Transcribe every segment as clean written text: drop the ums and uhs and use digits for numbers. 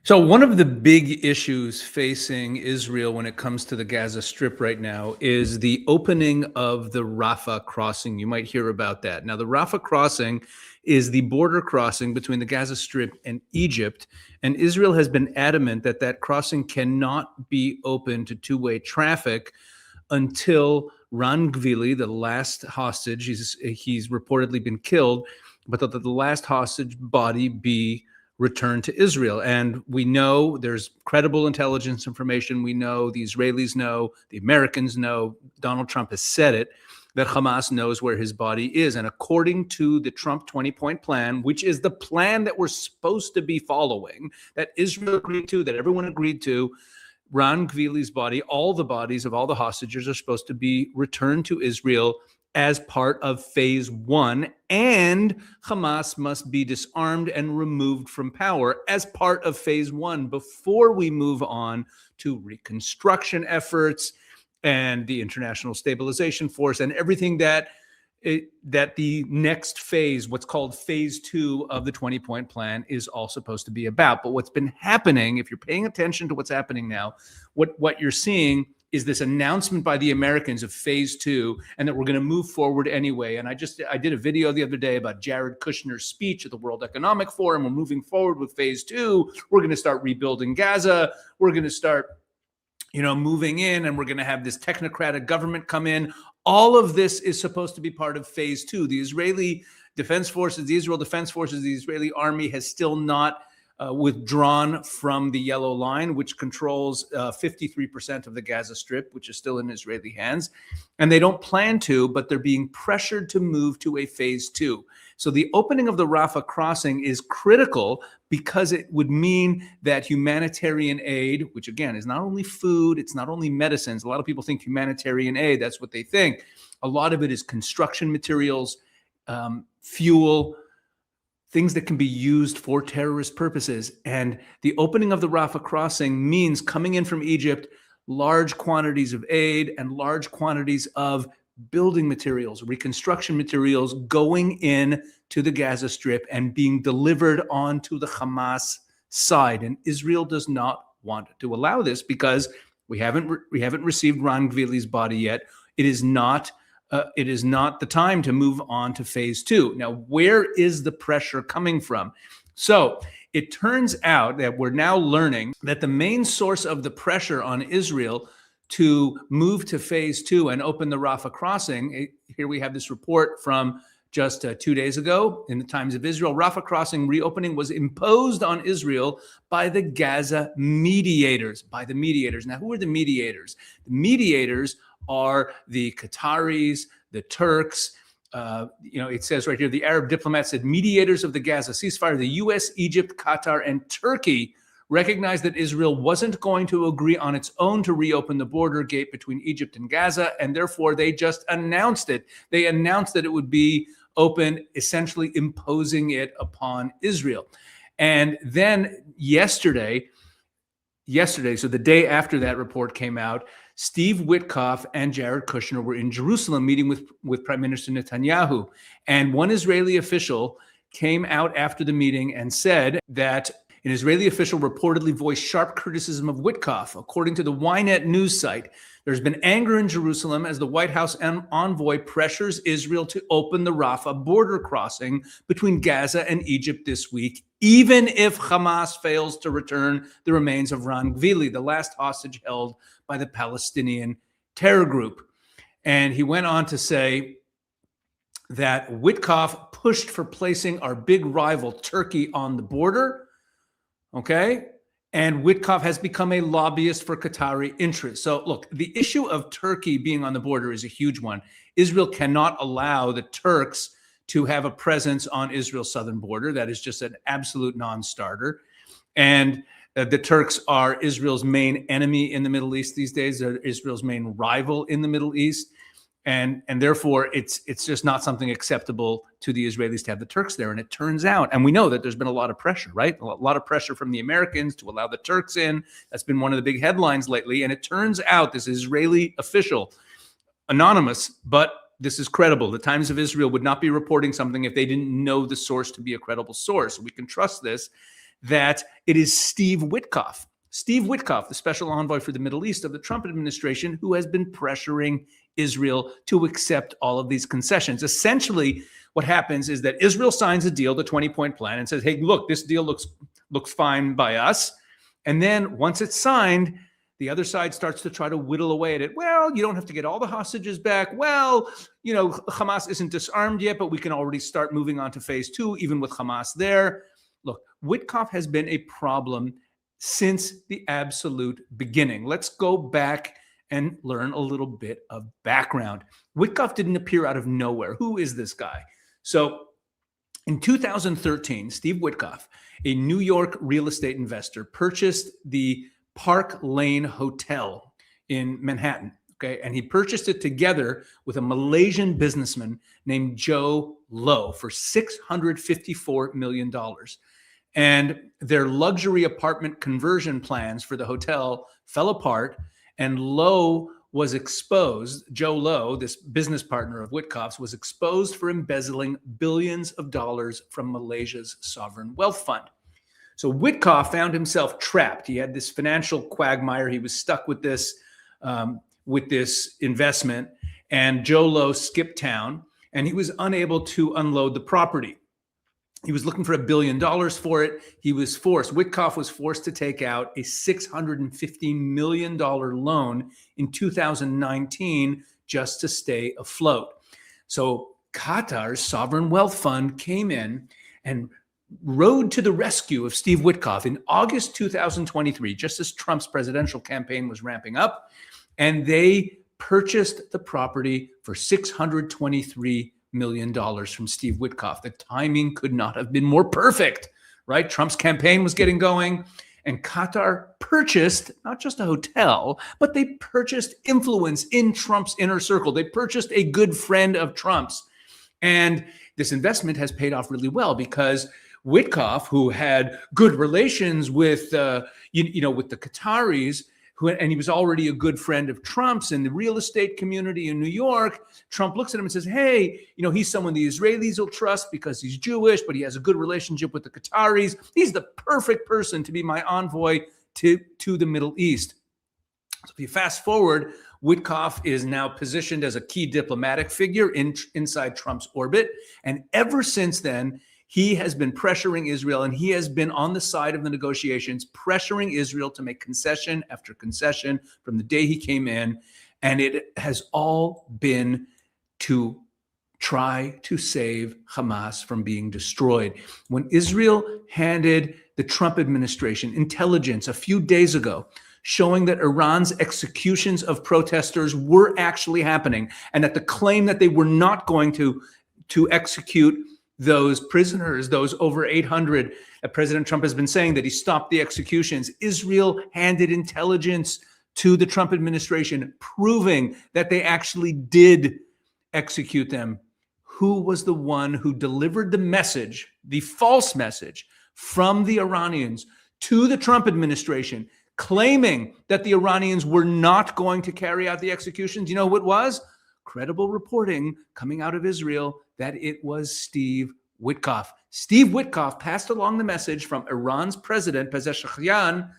So one of the big issues facing Israel when it comes to the Gaza Strip right now is the opening of the Rafah crossing. You might hear about that. Now, the Rafah crossing is the border crossing between the Gaza Strip and Egypt, and Israel has been adamant that that crossing cannot be open to two-way traffic until Ran Gvili, the last hostage, he's reportedly been killed, but that the last hostage body be returned to Israel. And we know there's credible intelligence information. We know the Israelis know, the Americans know, Donald Trump has said it, that Hamas knows where his body is. And according to the Trump 20-point plan, which is the plan that we're supposed to be following, that Israel agreed to, that everyone agreed to, Ran Gvili's body, all the bodies of all the hostages are supposed to be returned to Israel as part of phase one, and Hamas must be disarmed and removed from power as part of phase one before we move on to reconstruction efforts and the International Stabilization Force and everything that the next phase, what's called phase two of the 20-point plan, is all supposed to be about. But what's been happening, if you're paying attention to what's happening now, what you're seeing is this announcement by the Americans of phase two, and that we're going to move forward anyway. And I did a video the other day about Jared Kushner's speech at the World Economic Forum. We're moving forward with phase two. We're going to start rebuilding Gaza. We're going to start, moving in, and we're going to have this technocratic government come in. All of this is supposed to be part of phase two. The Israeli Defense Forces, the Israel Defense Forces, the Israeli army has still not withdrawn from the yellow line, which controls 53% of the Gaza Strip, which is still in Israeli hands. And they don't plan to, but they're being pressured to move to a phase two. So the opening of the Rafah crossing is critical because it would mean that humanitarian aid, which again is not only food, it's not only medicines. A lot of people think humanitarian aid, that's what they think. A lot of it is construction materials, fuel, things that can be used for terrorist purposes. And the opening of the Rafah crossing means coming in from Egypt, large quantities of aid and large quantities of building materials, reconstruction materials going in to the Gaza Strip and being delivered onto the Hamas side. And Israel does not want to allow this because we haven't received Ran Gvili's body yet. It is not the time to move on to phase two. Now, where is the pressure coming from? So it turns out that we're now learning that the main source of the pressure on Israel to move to phase two and open the Rafah crossing, here we have this report from just 2 days ago in the Times of Israel. Rafah crossing reopening was imposed on Israel by the Gaza mediators, Now, who are the mediators? The mediators are the Qataris, the Turks. It says right here, the Arab diplomat said mediators of the Gaza ceasefire, the U.S., Egypt, Qatar, and Turkey recognized that Israel wasn't going to agree on its own to reopen the border gate between Egypt and Gaza, and therefore they just announced it. They announced that it would be open, essentially imposing it upon Israel. And then yesterday, so the day after that report came out, Steve Witkoff and Jared Kushner were in Jerusalem meeting with Prime Minister Netanyahu. And one Israeli official came out after the meeting and said that an Israeli official reportedly voiced sharp criticism of Witkoff. According to the Ynet news site, there's been anger in Jerusalem as the White House envoy pressures Israel to open the Rafah border crossing between Gaza and Egypt this week, even if Hamas fails to return the remains of Ran Gvili, the last hostage held by the Palestinian terror group. And he went on to say that Witkoff pushed for placing our big rival Turkey on the border. Okay. And Witkoff has become a lobbyist for Qatari interests. So look, the issue of Turkey being on the border is a huge one. Israel cannot allow the Turks to have a presence on Israel's southern border. That is just an absolute non-starter. And the Turks are Israel's main enemy in the Middle East these days. They're Israel's main rival in the Middle East. And therefore, it's just not something acceptable to the Israelis to have the Turks there. And it turns out, and we know that there's been a lot of pressure, right? A lot of pressure from the Americans to allow the Turks in. That's been one of the big headlines lately. And it turns out this Israeli official, anonymous, but this is credible. The Times of Israel would not be reporting something if they didn't know the source to be a credible source. We can trust this, that it is Steve Witkoff. Steve Witkoff, the special envoy for the Middle East of the Trump administration, who has been pressuring Israel to accept all of these concessions. Essentially, what happens is that Israel signs a deal, the 20-point plan, and says, hey, look, this deal looks fine by us. And then once it's signed, the other side starts to try to whittle away at it. Well, you don't have to get all the hostages back. Well, Hamas isn't disarmed yet, but we can already start moving on to phase 2, even with Hamas there. Look, Witkoff has been a problem since the absolute beginning. Let's go back and learn a little bit of background. Witkoff didn't appear out of nowhere. Who is this guy? So in 2013, Steve Witkoff, a New York real estate investor, purchased the Park Lane Hotel in Manhattan. Okay, and he purchased it together with a Malaysian businessman named Joe Low for $654 million. And their luxury apartment conversion plans for the hotel fell apart, and Low was exposed. Joe Low, this business partner of Witkoff's, was exposed for embezzling billions of dollars from Malaysia's sovereign wealth fund. So Witkoff found himself trapped. He had this financial quagmire. He was stuck with this investment, and Joe Low skipped town, and he was unable to unload the property. He was looking for $1 billion for it. Witkoff was forced to take out a $650 million loan in 2019 just to stay afloat. So Qatar's sovereign wealth fund came in and rode to the rescue of Steve Witkoff in August 2023, just as Trump's presidential campaign was ramping up. And they purchased the property for $623 million from Steve Witkoff. The timing could not have been more perfect, right? Trump's campaign was getting going, and Qatar purchased not just a hotel, but they purchased influence in Trump's inner circle. They purchased a good friend of Trump's. And this investment has paid off really well because Witkoff, who had good relations with, with the Qataris, and he was already a good friend of Trump's in the real estate community in New York. Trump looks at him and says, hey, he's someone the Israelis will trust because he's Jewish, but he has a good relationship with the Qataris. He's the perfect person to be my envoy to the Middle East. So if you fast forward, Witkoff is now positioned as a key diplomatic figure inside Trump's orbit. And ever since then, he has been pressuring Israel, and he has been on the side of the negotiations, pressuring Israel to make concession after concession from the day he came in. And it has all been to try to save Hamas from being destroyed. When Israel handed the Trump administration intelligence a few days ago, showing that Iran's executions of protesters were actually happening, and that the claim that they were not going to execute those prisoners, those over 800, that President Trump has been saying that he stopped the executions. Israel handed intelligence to the Trump administration, proving that they actually did execute them. Who was the one who delivered the message, the false message from the Iranians to the Trump administration, claiming that the Iranians were not going to carry out the executions? You know who it was? Credible reporting coming out of Israel that it was Steve Witkoff. Steve Witkoff passed along the message from Iran's president, Pezeshkian,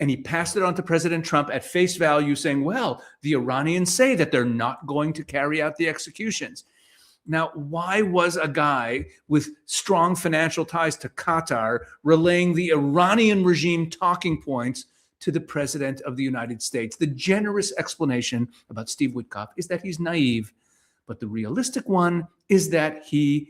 and he passed it on to President Trump at face value, saying, well, the Iranians say that they're not going to carry out the executions. Now, why was a guy with strong financial ties to Qatar relaying the Iranian regime talking points to the President of the United States? The generous explanation about Steve Witkoff is that he's naive, but the realistic one is that he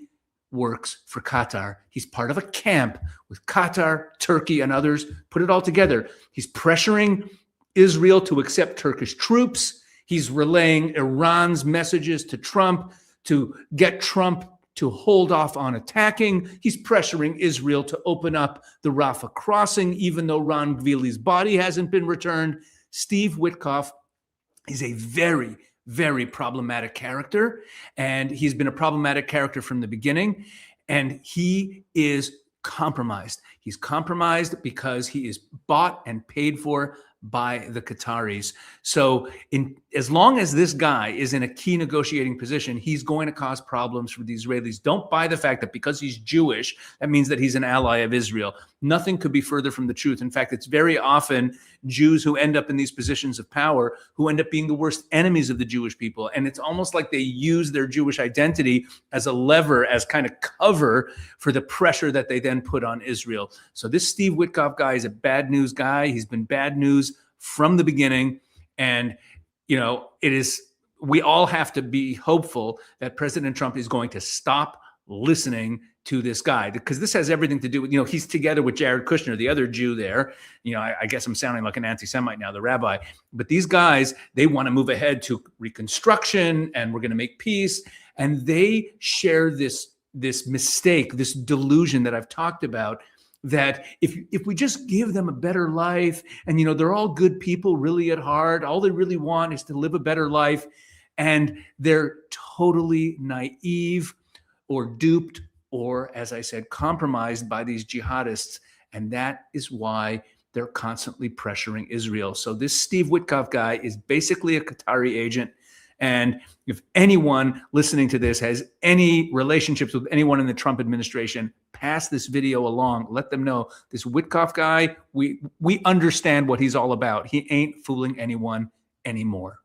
works for Qatar. He's part of a camp with Qatar, Turkey, and others. Put it all together. He's pressuring Israel to accept Turkish troops. He's relaying Iran's messages to Trump to get Trump to hold off on attacking. He's pressuring Israel to open up the Rafah crossing, even though Ran Gvili's body hasn't been returned. Steve Witkoff is a very, very problematic character, and he's been a problematic character from the beginning, and he is compromised. He's compromised because he is bought and paid for by the Qataris. So as long as this guy is in a key negotiating position, he's going to cause problems for the Israelis. Don't buy the fact that because he's Jewish, that means that he's an ally of Israel. Nothing could be further from the truth. In fact, it's very often Jews who end up in these positions of power who end up being the worst enemies of the Jewish people. And it's almost like they use their Jewish identity as a lever, as kind of cover for the pressure that they then put on Israel. So this Steve Witkoff guy is a bad news guy. He's been bad news from the beginning. And, we all have to be hopeful that President Trump is going to stop listening to this guy, because this has everything to do with, he's together with Jared Kushner, the other Jew there. I guess I'm sounding like an anti-Semite now, the rabbi. But these guys, they want to move ahead to reconstruction, and we're going to make peace. And they share this mistake, this delusion that I've talked about, that if we just give them a better life, and they're all good people really at heart, all they really want is to live a better life, and they're totally naive or duped or, as I said, compromised by these jihadists. And that is why they're constantly pressuring Israel. So this Steve Witkoff guy is basically a Qatari agent. And if anyone listening to this has any relationships with anyone in the Trump administration, pass this video along. Let them know this Witkoff guy, we understand what he's all about. He ain't fooling anyone anymore.